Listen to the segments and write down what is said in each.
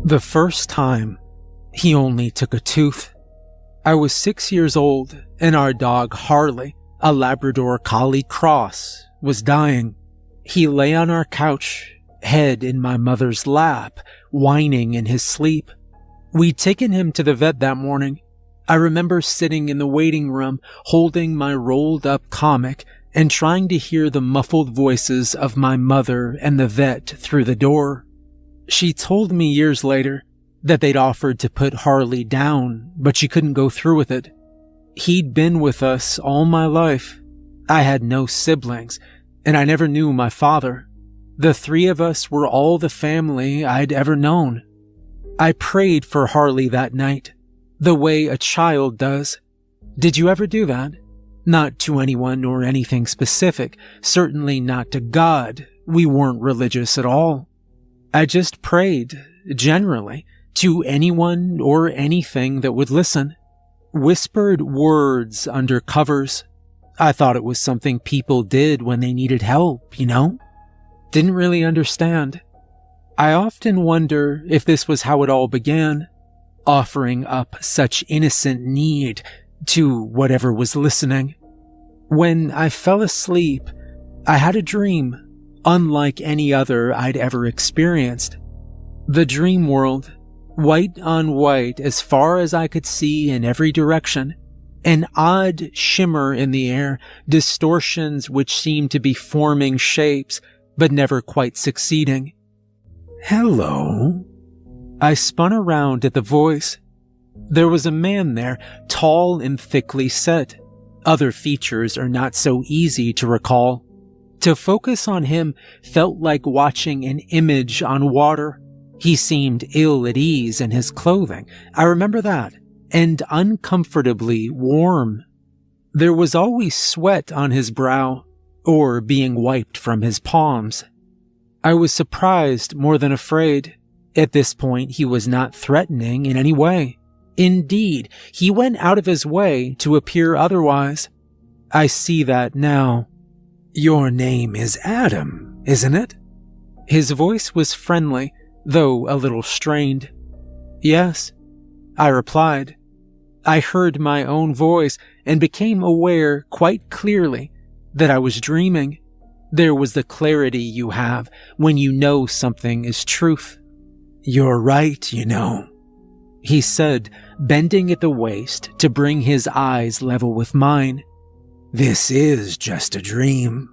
The first time, he only took a tooth. I was 6 years old, and our dog Harley, a Labrador Collie Cross, was dying. He lay on our couch, head in my mother's lap, whining in his sleep. We'd taken him to the vet that morning. I remember sitting in the waiting room, holding my rolled-up comic and trying to hear the muffled voices of my mother and the vet through the door. She told me years later that they'd offered to put Harley down, but she couldn't go through with it. He'd been with us all my life. I had no siblings, and I never knew my father. The three of us were all the family I'd ever known. I prayed for Harley that night, the way a child does. Did you ever do that? Not to anyone or anything specific, certainly not to God. We weren't religious at all. I just prayed, generally, to anyone or anything that would listen. Whispered words under covers. I thought it was something people did when they needed help, you know? Didn't really understand. I often wonder if this was how it all began, offering up such innocent need to whatever was listening. When I fell asleep, I had a dream, unlike any other I'd ever experienced. The dream world, white on white as far as I could see in every direction, an odd shimmer in the air, distortions which seemed to be forming shapes, but never quite succeeding. "Hello?" I spun around at the voice. There was a man there, tall and thickly set. Other features are not so easy to recall. To focus on him felt like watching an image on water. He seemed ill at ease in his clothing, I remember that, and uncomfortably warm. There was always sweat on his brow, or being wiped from his palms. I was surprised more than afraid. At this point, he was not threatening in any way. Indeed, he went out of his way to appear otherwise. I see that now. "Your name is Adam, isn't it?" His voice was friendly, though a little strained. "Yes," I replied. I heard my own voice and became aware quite clearly that I was dreaming. There was the clarity you have when you know something is truth. "You're right, you know," he said, bending at the waist to bring his eyes level with mine. "This is just a dream,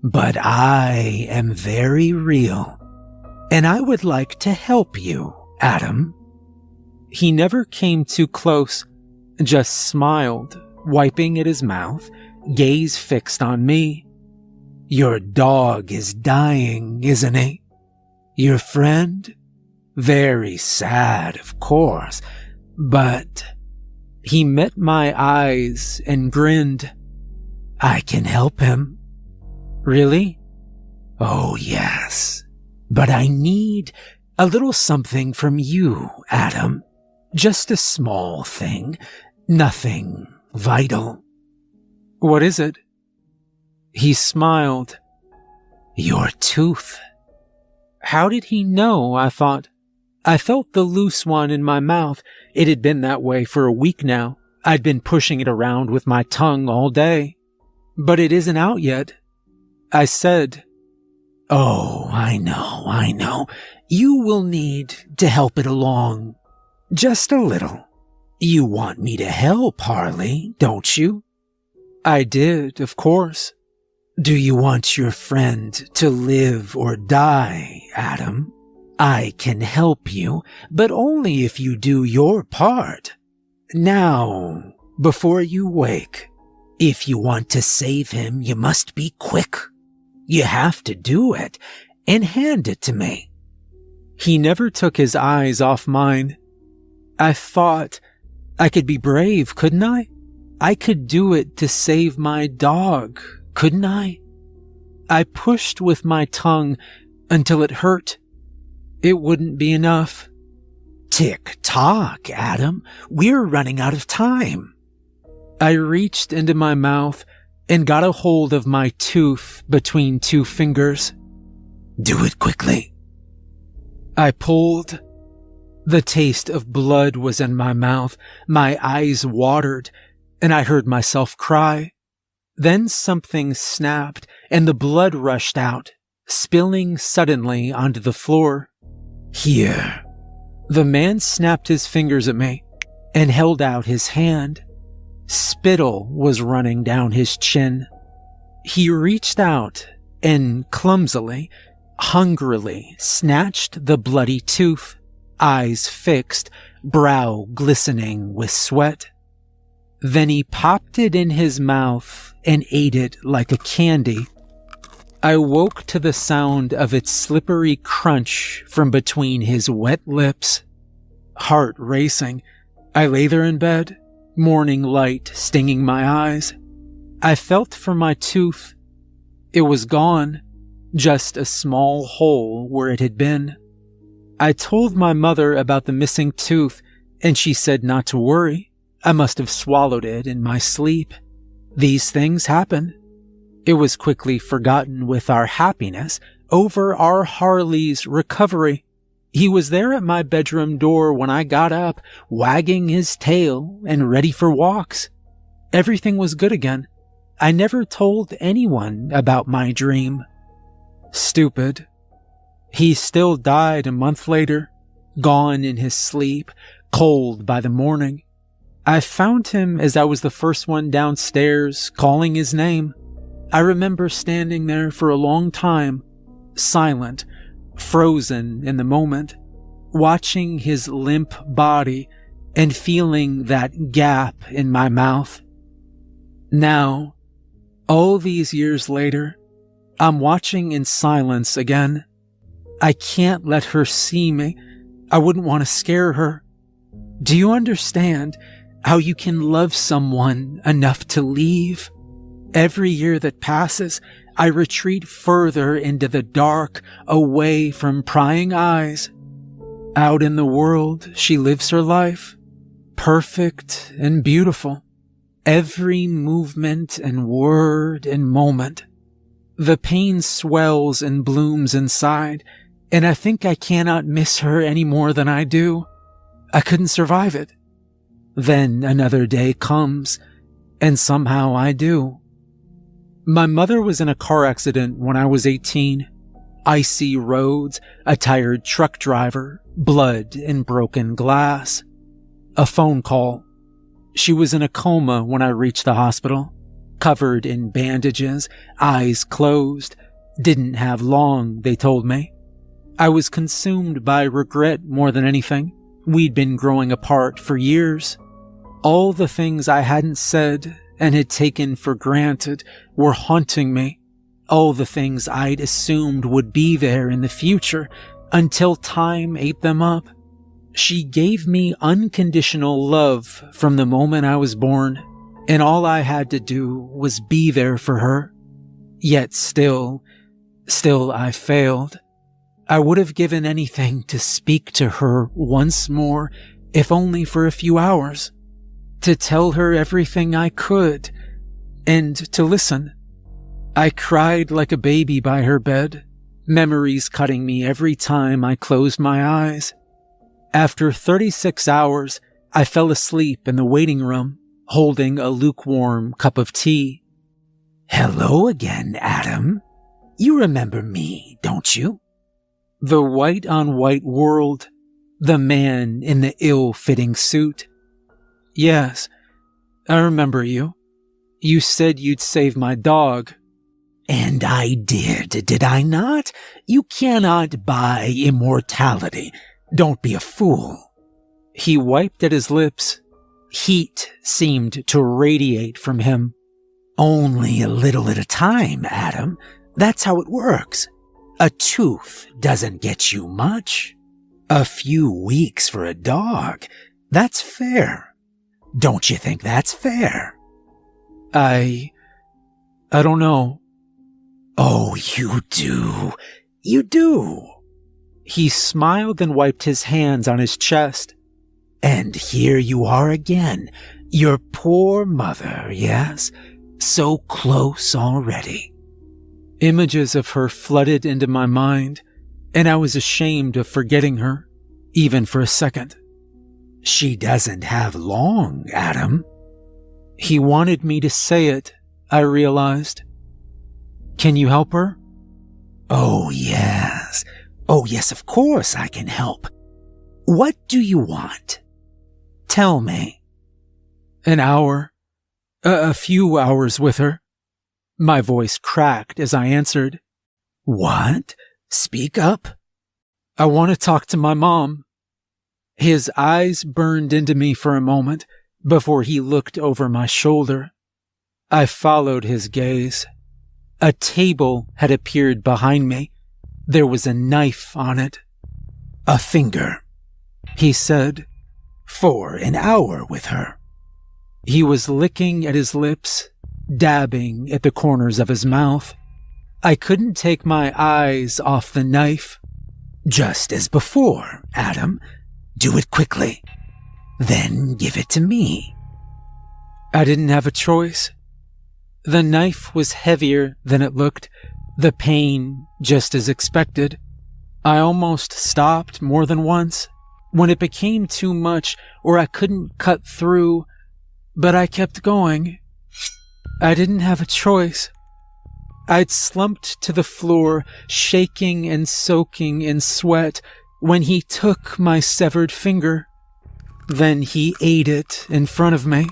but I am very real, and I would like to help you, Adam." He never came too close, just smiled, wiping at his mouth, gaze fixed on me. "Your dog is dying, isn't he? Your friend? Very sad, of course, but..." He met my eyes and grinned. "I can help him." "Really?" "Oh, yes. But I need a little something from you, Adam. Just a small thing. Nothing vital." "What is it?" He smiled. "Your tooth." How did he know, I thought. I felt the loose one in my mouth. It had been that way for a week now. I'd been pushing it around with my tongue all day. "But it isn't out yet," I said. "Oh, I know. You will need to help it along. Just a little. You want me to help, Harley, don't you?" I did, of course. "Do you want your friend to live or die, Adam? I can help you, but only if you do your part. Now, before you wake, if you want to save him, you must be quick. You have to do it, and hand it to me." He never took his eyes off mine. I thought I could be brave, couldn't I? I could do it to save my dog, couldn't I? I pushed with my tongue until it hurt. It wouldn't be enough. "Tick-tock, Adam. We're running out of time." I reached into my mouth and got a hold of my tooth between two fingers. "Do it quickly." I pulled. The taste of blood was in my mouth, my eyes watered, and I heard myself cry. Then something snapped, and the blood rushed out, spilling suddenly onto the floor. Here. The man snapped his fingers at me and held out his hand. Spittle was running down his chin. He reached out and clumsily, hungrily snatched the bloody tooth, eyes fixed, brow glistening with sweat. Then he popped it in his mouth and ate it like a candy. I woke to the sound of its slippery crunch from between his wet lips. Heart racing, I lay there in bed, morning light stinging my eyes. I felt for my tooth. It was gone, just a small hole where it had been. I told my mother about the missing tooth, and she said not to worry. I must have swallowed it in my sleep. These things happen. It was quickly forgotten with our happiness over our Harley's recovery. He was there at my bedroom door when I got up, wagging his tail and ready for walks. Everything was good again. I never told anyone about my dream. Stupid. He still died a month later, gone in his sleep, cold by the morning. I found him as I was the first one downstairs, calling his name. I remember standing there for a long time, silent, frozen in the moment, watching his limp body and feeling that gap in my mouth. Now, all these years later, I'm watching in silence again. I can't let her see me. I wouldn't want to scare her. Do you understand how you can love someone enough to leave? Every year that passes, I retreat further into the dark, away from prying eyes. Out in the world, she lives her life, perfect and beautiful. Every movement and word and moment. The pain swells and blooms inside, and I think I cannot miss her any more than I do. I couldn't survive it. Then another day comes, and somehow I do. My mother was in a car accident when I was 18. Icy roads, a tired truck driver, blood and broken glass. A phone call. She was in a coma when I reached the hospital, covered in bandages, eyes closed. Didn't have long, they told me. I was consumed by regret more than anything. We'd been growing apart for years. All the things I hadn't said and had taken for granted were haunting me. All the things I'd assumed would be there in the future until time ate them up. She gave me unconditional love from the moment I was born, and all I had to do was be there for her. Yet still I failed. I would have given anything to speak to her once more, if only for a few hours. To tell her everything I could, and to listen. I cried like a baby by her bed, memories cutting me every time I closed my eyes. After 36 hours, I fell asleep in the waiting room, holding a lukewarm cup of tea. Hello again, Adam. You remember me, don't you? The white-on-white world, the man in the ill-fitting suit. Yes, I remember you. You said you'd save my dog. And I did I not? You cannot buy immortality. Don't be a fool. He wiped at his lips. Heat seemed to radiate from him. Only a little at a time, Adam. That's how it works. A tooth doesn't get you much. A few weeks for a dog. That's fair. Don't you think that's fair? I don't know. Oh, you do. You do. He smiled and wiped his hands on his chest. And here you are again. Your poor mother, yes? So close already. Images of her flooded into my mind, and I was ashamed of forgetting her. even for a second. She doesn't have long, Adam. He wanted me to say it, I realized. Can you help her? Oh, yes. Oh, yes, of course I can help. What do you want? Tell me. An hour. A few hours with her. My voice cracked as I answered. What? Speak up. I want to talk to my mom. His eyes burned into me for a moment before he looked over my shoulder. I followed his gaze. A table had appeared behind me. There was a knife on it. A finger, he said. For an hour with her. He was licking at his lips, dabbing at the corners of his mouth. I couldn't take my eyes off the knife. Just as before, Adam. Do it quickly. Then give it to me. I didn't have a choice. The knife was heavier than it looked, the pain just as expected. I almost stopped more than once when it became too much or I couldn't cut through, but I kept going. I didn't have a choice. I'd slumped to the floor, shaking and soaking in sweat, when he took my severed finger. Then he ate it in front of me.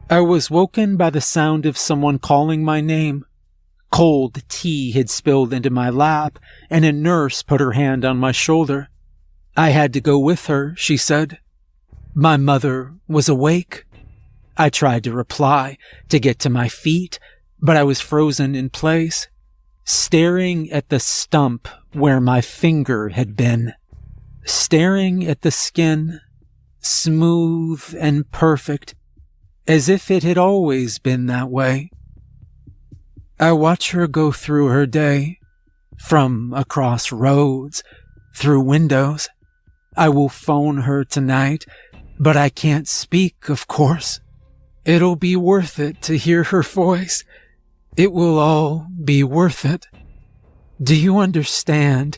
I was woken by the sound of someone calling my name. Cold tea had spilled into my lap, and a nurse put her hand on my shoulder. I had to go with her, she said. My mother was awake. I tried to reply, to get to my feet, but I was frozen in place, staring at the stump where my finger had been, staring at the skin, smooth and perfect, as if it had always been that way. I watch her go through her day, from across roads, through windows. I will phone her tonight, but I can't speak, of course. It'll be worth it to hear her voice. It will all be worth it. Do you understand?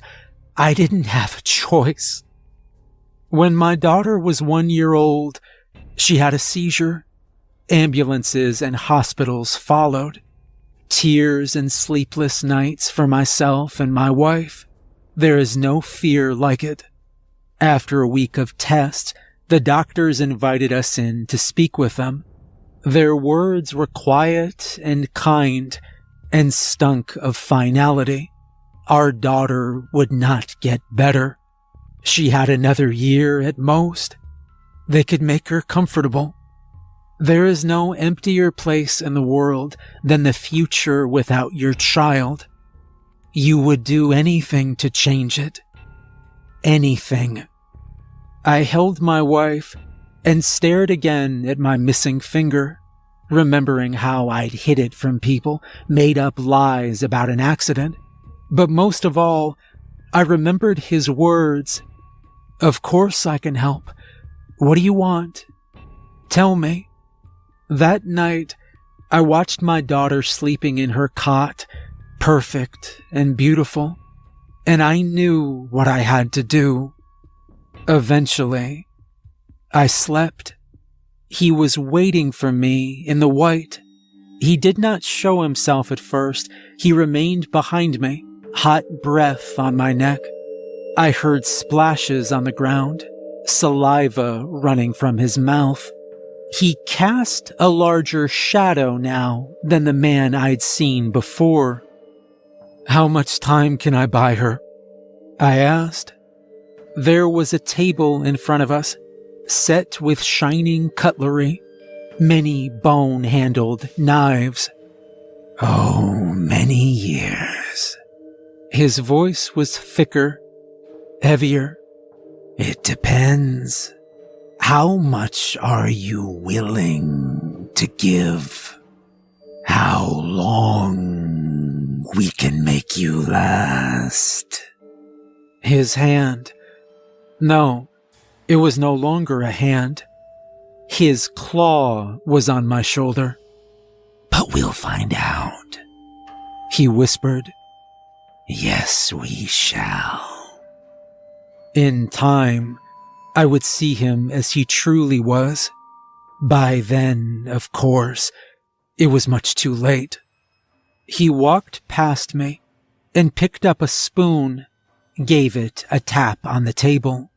I didn't have a choice. When my daughter was 1 year old, she had a seizure. Ambulances and hospitals followed. Tears and sleepless nights for myself and my wife. There is no fear like it. After a week of tests, the doctors invited us in to speak with them. Their words were quiet and kind and stunk of finality. Our daughter would not get better. She had another year at most. They could make her comfortable. There is no emptier place in the world than the future without your child. You would do anything to change it. Anything. I held my wife and stared again at my missing finger, remembering how I'd hid it from people, made up lies about an accident. But most of all, I remembered his words. Of course I can help. What do you want? Tell me. That night, I watched my daughter sleeping in her cot, perfect and beautiful, and I knew what I had to do. Eventually, I slept. He was waiting for me in the white. He did not show himself at first. He remained behind me, hot breath on my neck. I heard splashes on the ground, saliva running from his mouth. He cast a larger shadow now than the man I'd seen before. How much time can I buy her? I asked. There was a table in front of us, set with shining cutlery, many bone-handled knives. Oh, many years. His voice was thicker, heavier. It depends. How much are you willing to give? How long we can make you last? His hand. No, it was no longer a hand. His claw was on my shoulder. But we'll find out, he whispered. Yes, we shall. In time, I would see him as he truly was. By then, of course, it was much too late. He walked past me and picked up a spoon, gave it a tap on the table.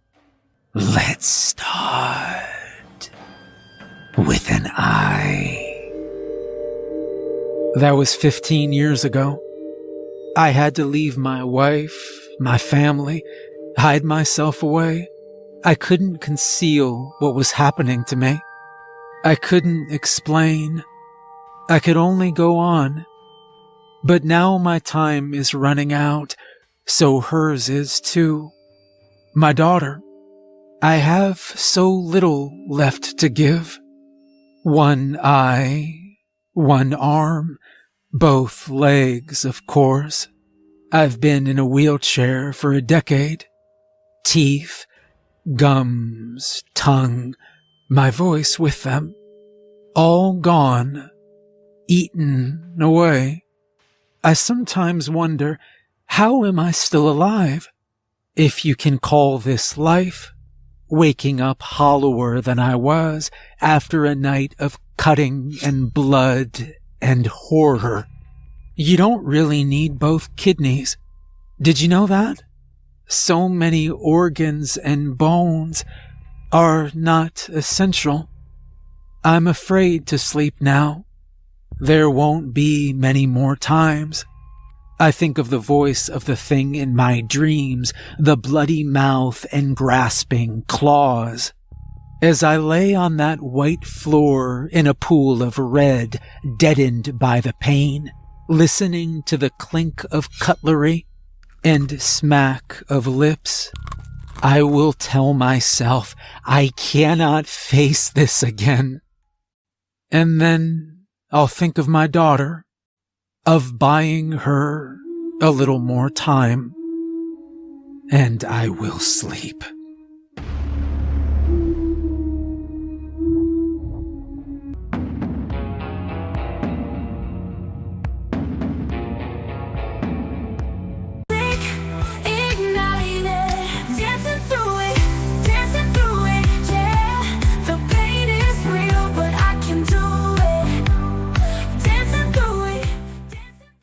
Let's start with an I. That was 15 years ago. I had to leave my wife, my family, hide myself away. I couldn't conceal what was happening to me. I couldn't explain. I could only go on. But now my time is running out, so hers is too. My daughter, I have so little left to give. One eye, one arm, both legs, of course. I've been in a wheelchair for a decade. Teeth, gums, tongue, my voice with them. All gone, eaten away. I sometimes wonder, how am I still alive? If you can call this life, waking up hollower than I was after a night of cutting and blood and horror. You don't really need both kidneys. Did you know that? So many organs and bones are not essential. I'm afraid to sleep now. There won't be many more times. I think of the voice of the thing in my dreams, the bloody mouth and grasping claws. As I lay on that white floor in a pool of red, deadened by the pain, listening to the clink of cutlery and smack of lips, I will tell myself I cannot face this again. And then I'll think of my daughter, of buying her a little more time, and I will sleep.